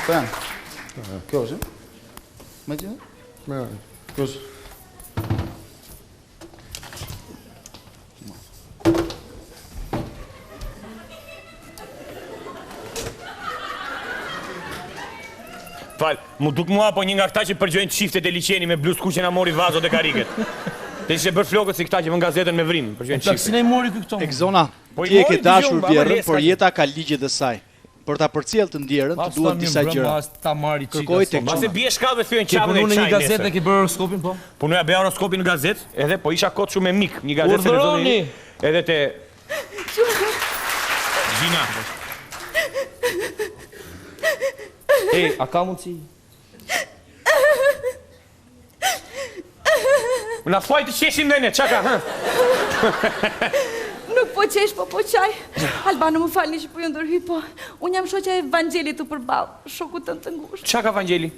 Fan. Kjo është? Me gjë? Me. Kjo është. Fal, mu duk mua po një nga këta që përgjojnë çiftet e liçeni me bluz kuqe na mori vazo dhe kariket. Te ishe bërë flokët si këta që vën gazetën me vrim, përgjojnë çiftet. Si ne mori këto? Egzona, ti e ke dashur vjerën, por jeta ka ligjet e saj. Për ta përcjell të ndjerën, të duhet disa gjëra. Kërkoj tek Mbase bie shkallë dhe thyen Ke çavën e punuar në një çajit. gazetë, ke bërë horoskopin po? Punoja bëja horoskopin në gazetë, edhe po isha kot shumë me mik, një gazetë Urdhëroni. edhe te Gjina. Ej, a ka mundsi? Na thuaj të qeshim dhe ne, qa ka, ha? Nuk po qesh, po qaj. Albano, më falni që po ju ndërhy, po unë jam shoqja e Vangjeli të përballë, shoku tënd të ngushtë. Qa ka Vangjeli?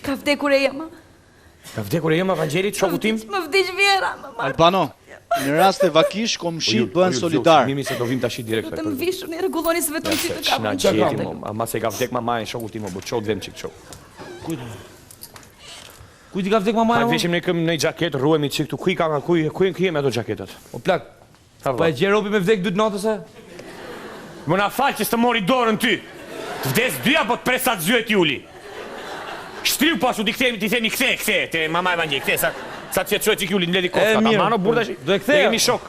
Ka vdekur e jema. Ka vdekur e jema Vangjeli, shoku tim? Më vdiq Vjera, më marrë. Albano, në rast e vakish, komshi bëhen solidar. Mimi se do vim tash direkt. Të më vishun i rregulloni se vetëm si të Na kapën. gjeti, ama se ka vdek mamaja shoku tim, bo çoj dhem çik çoj. Kujt i ka vdek mamaja? Pa veshim ne këm në xhaketë, ruhemi çik këtu. Ku i ka ku jemi ato xhaketat? O plak. Pa e gjeropi me vdek dytë natës e? Më na fal që s'të mori dorën ty. Të vdes dy apo të presa të zyet Juli. Shtriu pasu ti kthemi, ti themi kthe, te mama Evangjeli, kthe sa të çoj çik Juli në ledi kosta, ta mano burr tash. Do e kthej. Jemi shok.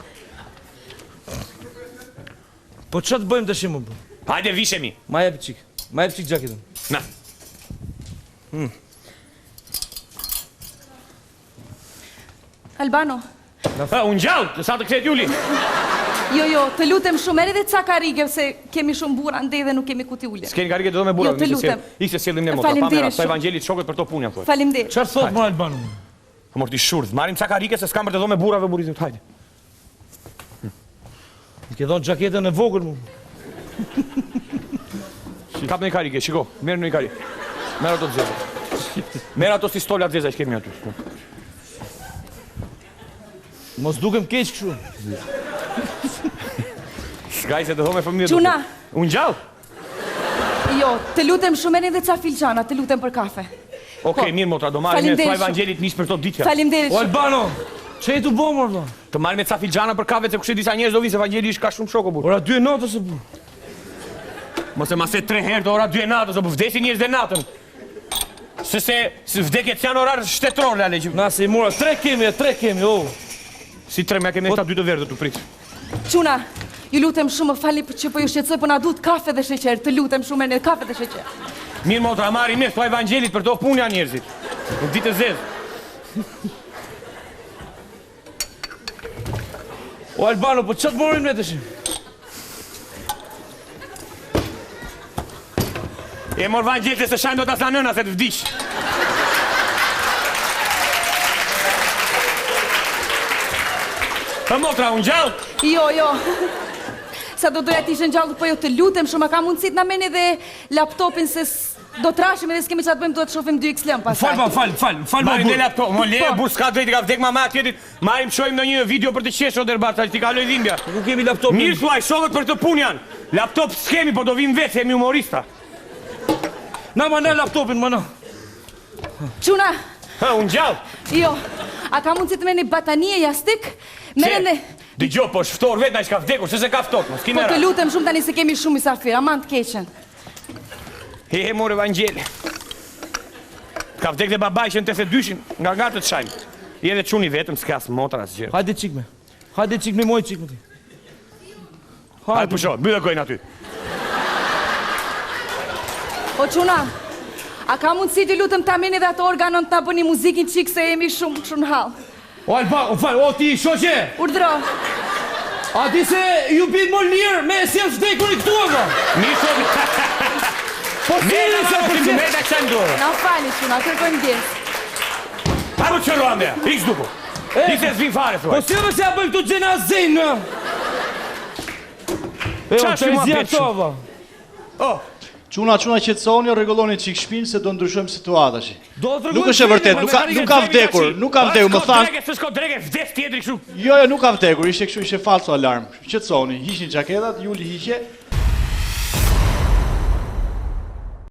Po ç'a të bëjmë tash më? Hajde vishemi. Ma jep çik. Ma jep çik xhaketën. Na. Albano, Unë gjallë, sa të kthehet Juli. jo, të lutem shumë, edhe ca karige, se kemi shumë burra ndej dhe nuk kemi ku t'i ulem. S'keni karike do me burra, Jo, të lutem. ikse sjellim ne motra, Faleminderit pamera, sa shumë. Evangjeli shokët për to punë janë thoj. Faleminderit. Çfarë thot më Albano? Po morti shurdh, marrim ca karike se s'kam për të dhënë me burrave burizim, hajde. I ke dhënë xhaketën e vogël mu. Kap në karike, shiko, merr në karike. Merr ato të zeza. Merr ato si stola të zeza që kemi aty. Mos dukem keq kështu. S'kaj se të dhëmë me fëmijë. Çuna. Unë gjallë? Jo, të lutem shumë edhe ca filxana, të lutem për kafe. Okej, mirë motra, do marrim me Faleminderit thaj Evangelit nis për to ditë. Faleminderit. O Albano, çe tu bë më valla? Të marrim me ca filxhana për kafe se kush e disa njerëz do vinë se Evangjeli ish ka shumë shokë burr. Ora 2 natës e bu. Mos e mase 3 herë të ora 2 natës, apo vdesin njerëz dhe natën. Se vdekjet janë orar shtetëror reale që. Na se i mora 3 kemi, o. Si 3 me kemi këta 2 të verdhë tu prit. Çuna, ju lutem shumë, më falni që po ju shqetësoj, po na duhet kafe dhe sheqer, të lutem shumë në kafe dhe sheqer. Mirë motra, marrim ne thaj Evangelit për to punë janë njerëzit. Në ditë të zezë. O Albano, po ç'a të morim ne tash? E mor Evangelit se shajnë do ta sa nëna se të vdiq. Po motra, unë gjallë? Jo. Sa do doja t'ishe gjallë, po jo të lutem shumë, a ka mundësit na meni dhe laptopin se do trashim edhe s'kemi qa të bëjmë, do të shofim 2 XL pasaj. Fal, Marim burr. dhe laptop, mo le, burr s'ka drejti ka vdek mama tjetit. Marim shojmë në një video për të qeshur derbat, sa ti kaloj dhimbja. Ku kemi laptopin? Mirë thuaj, shokët për të punë janë. Laptop s'kemi, po do vim vetë, jemi humorista. Na mana laptopin, mana. Çuna, Ha, unë gjallë? jo, a ka mundësit të meni batanie jastik? Meren dhe... Dëgjoj, po shftor vetë na ish ka vdekur, se ka ftot, mos Po kime të ra. lutem shumë tani se kemi shumë misafir, aman të keqen. He, mor Evangjeli. Ka vdek dhe babaj që në 82-shin, nga të shajmë. I edhe çuni vetëm, s'ka as motra as gjë. Hajde çikme. Hajde çikme moj çikme ti. Hajde pusho, mbyllë gojën aty. O Çuna, a ka mundësi të lutem ta meni dhe ato organon të na bëni muzikin qik se jemi shumë hall. O Albano, fal, o ti shoqe. Urdhro. A di se ju bit më lirë me si janë vdekur i këtu apo? Mirë thot. Po si Mirë se thot, më ta çan dorë. Na fali Çuna, kërkojmë ndjes. Hajmo çelo ande. Hiç duku. Hiç s'vin fare Po thoj. si do se ja bëjmë këtu xhenazin? Qa shi mua betë shumë? Oh, Çuna qetësoni, rregulloni çik shtëpinë se do ndryshojmë situatash. Nuk është e vërtet, nuk ka vdekur, më thanë. Se s'ka dreke, vdes tjetri kështu. Jo, nuk ka vdekur, ishte kështu, ishte falso alarm. Qetësoni, hiqni xhaketat, Juli hiqe.